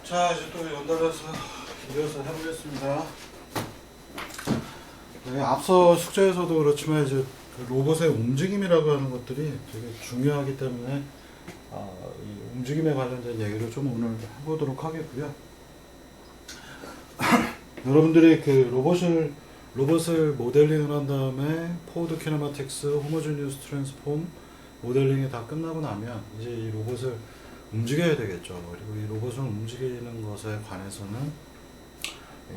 자, 이제 또 연달아서 이어서 해보겠습니다. 네, 앞서 숙제에서도 그렇지만 이제 그 로봇의 움직임이라고 하는 것들이 되게 중요하기 때문에 이 움직임에 관련된 얘기를 좀 오늘 해보도록 하겠고요. 여러분들이 그 로봇을 모델링을 한 다음에 포워드 키네마틱스, 호모지니어스 트랜스폼 모델링이 다 끝나고 나면 이제 이 로봇을 움직여야 되겠죠. 그리고 이 로봇을 움직이는 것에 관해서는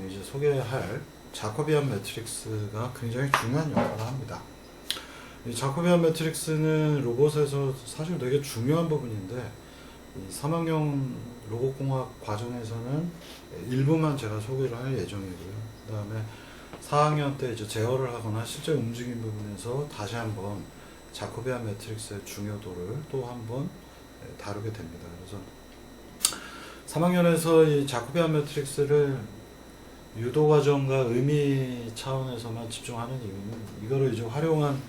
이제 소개할 자코비안 매트릭스가 굉장히 중요한 역할을 합니다. 이 자코비안 매트릭스는 로봇에서 사실 되게 중요한 부분인데, 이 3학년 로봇공학 과정에서는 일부만 제가 소개를 할 예정이고요. 그 다음에 4학년 때 이제 제어를 하거나 실제 움직임 부분에서 다시 한번 자코비안 매트릭스의 중요도를 또 한번 다루게 됩니다. 그래서 3학년에서 이 자코비안 매트릭스를 유도 과정과 의미 차원에서만 집중하는 이유는 이거를 이제 활용한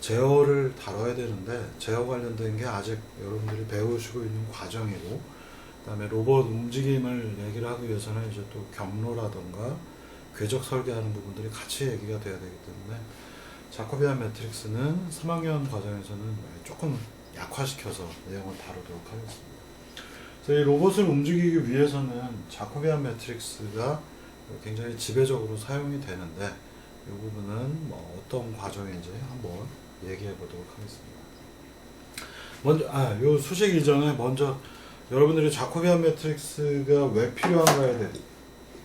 제어를 다뤄야 되는데, 제어 관련된 게 아직 여러분들이 배우시고 있는 과정이고, 그 다음에 로봇 움직임을 얘기를 하기 위해서는 이제 또 경로라던가 궤적 설계하는 부분들이 같이 얘기가 돼야 되기 때문에 자코비안 매트릭스는 3학년 과정에서는 조금 약화시켜서 내용을 다루도록 하겠습니다. 그래서 이 로봇을 움직이기 위해서는 자코비안 매트릭스가 굉장히 지배적으로 사용이 되는데, 이 부분은 뭐 어떤 과정인지 한번 얘기해 보도록 하겠습니다. 먼저, 요 수식 이전에 먼저 여러분들이 자코비안 매트릭스가 왜 필요한가에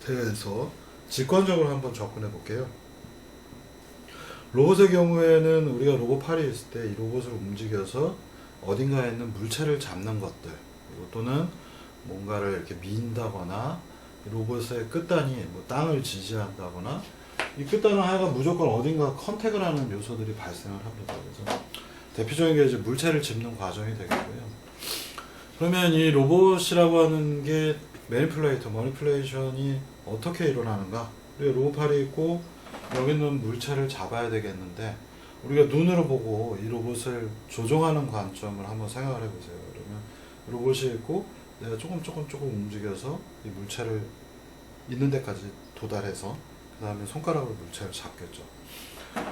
대해서 직관적으로 한번 접근해 볼게요. 로봇의 경우에는 우리가 로봇 팔이 있을 때 이 로봇을 움직여서 어딘가에 있는 물체를 잡는 것들, 또는 뭔가를 이렇게 민다거나 로봇의 끝단이 뭐 땅을 지지한다거나, 이 끝단은 하여간 무조건 어딘가 컨택을 하는 요소들이 발생을 합니다. 그래서 대표적인 게 이제 물체를 짚는 과정이 되겠고요. 그러면 이 로봇이라고 하는 게 머니플레이션이 어떻게 일어나는가? 우리가 로봇 팔이 있고 여기 있는 물체를 잡아야 되겠는데, 우리가 눈으로 보고 이 로봇을 조종하는 관점을 한번 생각을 해보세요. 그러면 로봇이 있고 내가 조금 움직여서 이 물체를 있는 데까지 도달해서 그 다음에 손가락으로 물체를 잡겠죠.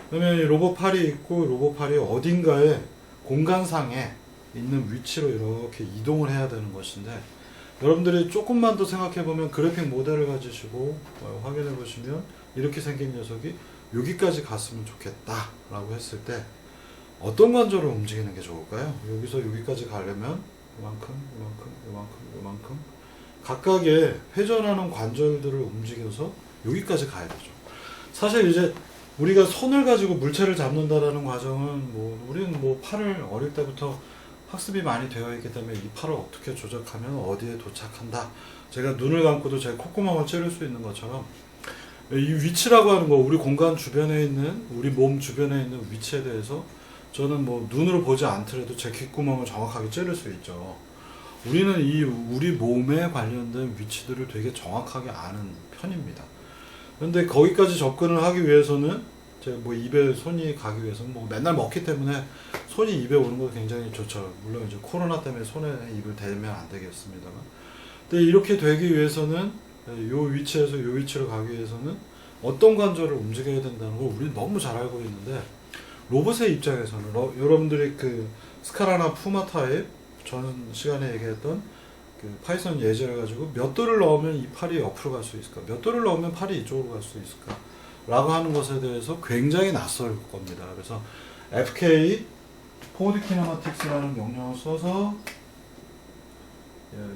그러면 이 로봇 팔이 있고 로봇 팔이 어딘가에 공간상에 있는 위치로 이렇게 이동을 해야 되는 것인데, 여러분들이 조금만 더 생각해 보면 그래픽 모델을 가지시고 확인해 보시면 이렇게 생긴 녀석이 여기까지 갔으면 좋겠다 라고 했을 때 어떤 관절을 움직이는 게 좋을까요? 여기서 여기까지 가려면 요만큼 각각의 회전하는 관절들을 움직여서 여기까지 가야 되죠. 사실 이제 우리가 손을 가지고 물체를 잡는다라는 과정은 우리는 팔을 어릴 때부터 학습이 많이 되어 있기 때문에 이 팔을 어떻게 조작하면 어디에 도착한다, 제가 눈을 감고도 제 콧구멍을 찌를 수 있는 것처럼 이 위치라고 하는 거, 우리 공간 주변에 있는, 우리 몸 주변에 있는 위치에 대해서 저는 눈으로 보지 않더라도 제 귓구멍을 정확하게 찌를 수 있죠. 우리는 우리 몸에 관련된 위치들을 되게 정확하게 아는 편입니다. 그런데 거기까지 접근을 하기 위해서는 제가 입에 손이 가기 위해서는 맨날 먹기 때문에 손이 입에 오는 거 굉장히 좋죠. 물론 이제 코로나 때문에 손에 입을 대면 안 되겠습니다만, 근데 이렇게 되기 위해서는 요 위치에서 요 위치로 가기 위해서는 어떤 관절을 움직여야 된다는 걸 우리는 너무 잘 알고 있는데, 로봇의 입장에서는 여러분들이 그 스카라나 푸마 타입 전 시간에 얘기했던 그 파이썬 예제를 가지고 몇 도를 넣으면 이 팔이 옆으로 갈 수 있을까, 몇 도를 넣으면 팔이 이쪽으로 갈 수 있을까 라고 하는 것에 대해서 굉장히 낯설 겁니다. 그래서 FK 포워드 키네마틱스라는 명령을 써서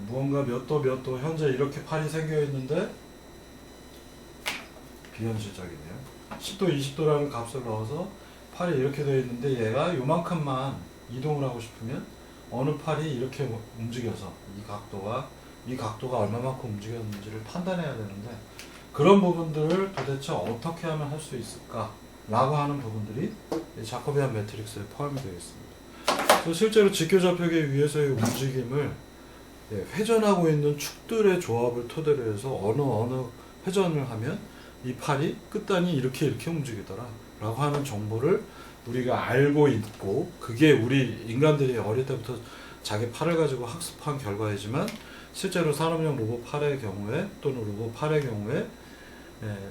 무언가 몇 도 현재 이렇게 팔이 생겨 있는데 비현실적이네요. 10도 20도라는 값을 넣어서 팔이 이렇게 되어 있는데 얘가 요만큼만 이동을 하고 싶으면 어느 팔이 이렇게 움직여서 이 각도가 얼마만큼 움직였는지를 판단해야 되는데, 그런 부분들을 도대체 어떻게 하면 할 수 있을까 라고 하는 부분들이 자코비안 매트릭스에 포함이 되어 있습니다. 그래서 실제로 직교좌표계 위에서의 움직임을 회전하고 있는 축들의 조합을 토대로 해서 어느 회전을 하면 이 팔이 끝단이 이렇게 움직이더라 라고 하는 정보를 우리가 알고 있고, 그게 우리 인간들이 어릴 때부터 자기 팔을 가지고 학습한 결과이지만 실제로 산업용 로봇 8의 경우에 또는 로봇 8의 경우에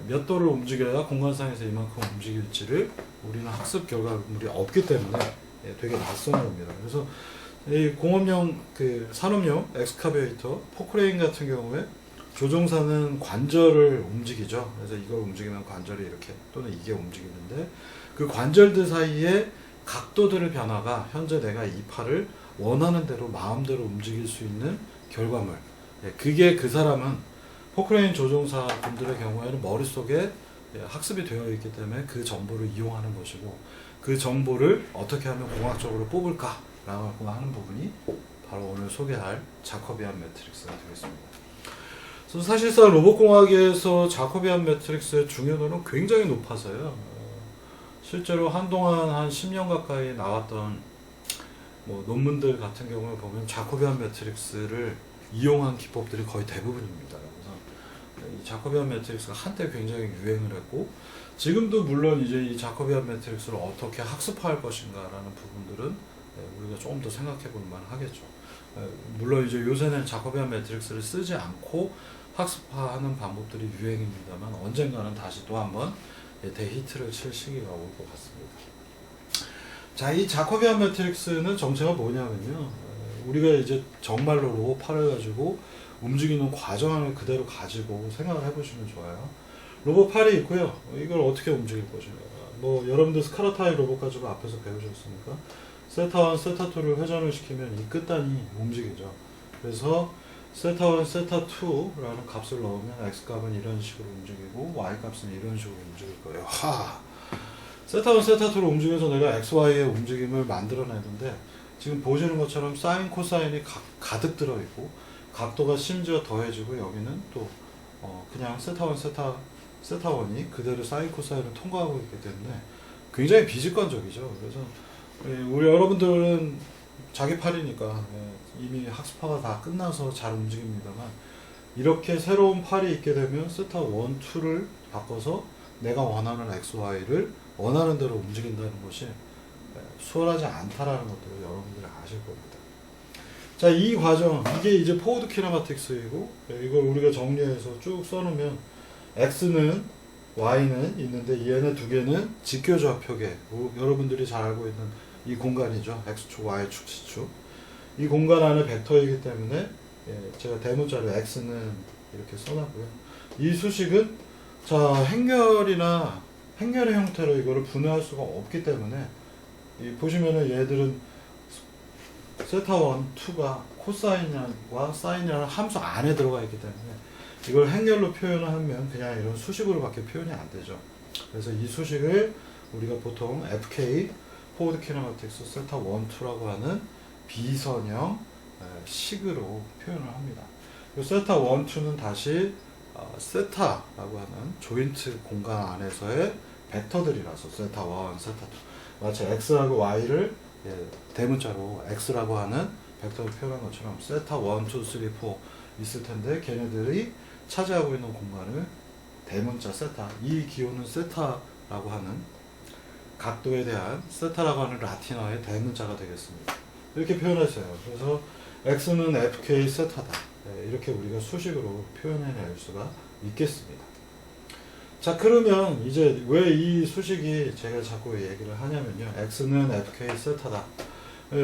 몇 도를 움직여야 공간상에서 이만큼 움직일지를 우리는 학습 결과물이 없기 때문에 되게 낯선 겁니다. 그래서 이 공업용 그 산업용 엑스카베이터 포크레인 같은 경우에 조종사는 관절을 움직이죠. 그래서 이걸 움직이면 관절이 이렇게 또는 이게 움직이는데 그 관절들 사이에 각도들의 변화가 현재 내가 이 팔을 원하는 대로 마음대로 움직일 수 있는 결과물. 그게 그 사람은 포크레인 조종사 분들의 경우에는 머릿속에 학습이 되어 있기 때문에 그 정보를 이용하는 것이고 그 정보를 어떻게 하면 공학적으로 뽑을까라고 하는 부분이 바로 오늘 소개할 자코비안 매트릭스가 되겠습니다. 그래서 사실상 로봇공학에서 자코비안 매트릭스의 중요도는 굉장히 높아서요. 실제로 한동안 한 10년 가까이 나왔던 뭐 논문들 같은 경우에 보면 자코비안 매트릭스를 이용한 기법들이 거의 대부분입니다. 그래서 이 자코비안 매트릭스가 한때 굉장히 유행을 했고 지금도 물론 이제 이 자코비안 매트릭스를 어떻게 학습할 것인가라는 부분들은 우리가 조금 더 생각해 볼 만하겠죠. 물론 이제 요새는 자코비안 매트릭스를 쓰지 않고 학습하는 방법들이 유행입니다만 언젠가는 다시 또 한번 대히트를 칠 시기가 올 것 같습니다. 자, 이 자코비안 매트릭스는 정체가 뭐냐면요. 우리가 이제 정말로 로봇 8을 가지고 움직이는 과정을 그대로 가지고 생각을 해보시면 좋아요. 로봇 8이 있고요. 이걸 어떻게 움직일 것인가. 뭐 여러분들 스카라타이 로봇 가지고 앞에서 배우셨으니까 세타1, 세타2를 회전을 시키면 이 끝단이 움직이죠. 그래서 세타1, 세타2라는 값을 넣으면 x값은 이런 식으로 움직이고 y값은 이런 식으로 움직일 거예요. 세타1, 세타2를 움직여서 내가 xy의 움직임을 만들어내는데 지금 보시는 것처럼 사인, 코사인이 가득 들어있고 각도가 심지어 더해지고 여기는 또 그냥 세타1, 세타1이 그대로 사인, 코사인을 통과하고 있기 때문에 굉장히 비직관적이죠. 그래서 우리 여러분들은 자기 팔이니까 이미 학습화가 다 끝나서 잘 움직입니다만 이렇게 새로운 팔이 있게 되면 세타1, 2를 바꿔서 내가 원하는 XY를 원하는 대로 움직인다는 것이 수월하지 않다라는 것들을 여러분들이 아실 겁니다. 자, 이 과정, 이게 이제 포워드 키네마틱스이고 이걸 우리가 정리해서 쭉 써놓으면 X는 Y는 있는데 얘네 두 개는 직교좌표계, 여러분들이 잘 알고 있는 이 공간이죠. X축, Y축, Z축. 이 공간 안에 벡터이기 때문에 제가 대문자로 X는 이렇게 써놨고요. 이 수식은 자 행렬의 형태로 이거를 분해할 수가 없기 때문에 보시면은 얘들은 세타1, 2가 코사인과 사인이라는 함수 안에 들어가 있기 때문에 이걸 행렬로 표현을 하면 그냥 이런 수식으로밖에 표현이 안 되죠. 그래서 이 수식을 우리가 보통 FK 포워드 키네마틱스 세타1, 2라고 하는 비선형 식으로 표현을 합니다. 세타1, 2는 다시 세타라고 하는 조인트 공간 안에서의 벡터들이라서 세타1, 세타2 마치 x하고 y를 대문자로 x라고 하는 벡터를 표현한 것처럼 세타1, 2, 3, 4 있을 텐데 걔네들이 차지하고 있는 공간을 대문자 세타, 이 기호는 세타라고 하는 각도에 대한 세타라고 하는 라틴어의 대문자가 되겠습니다. 이렇게 표현했어요. 그래서 x는 fk 세타다. 이렇게 우리가 수식으로 표현해낼 수가 있겠습니다. 자, 그러면 이제 왜 이 수식이 제가 자꾸 얘기를 하냐면요. x는 fk 세타다. 여기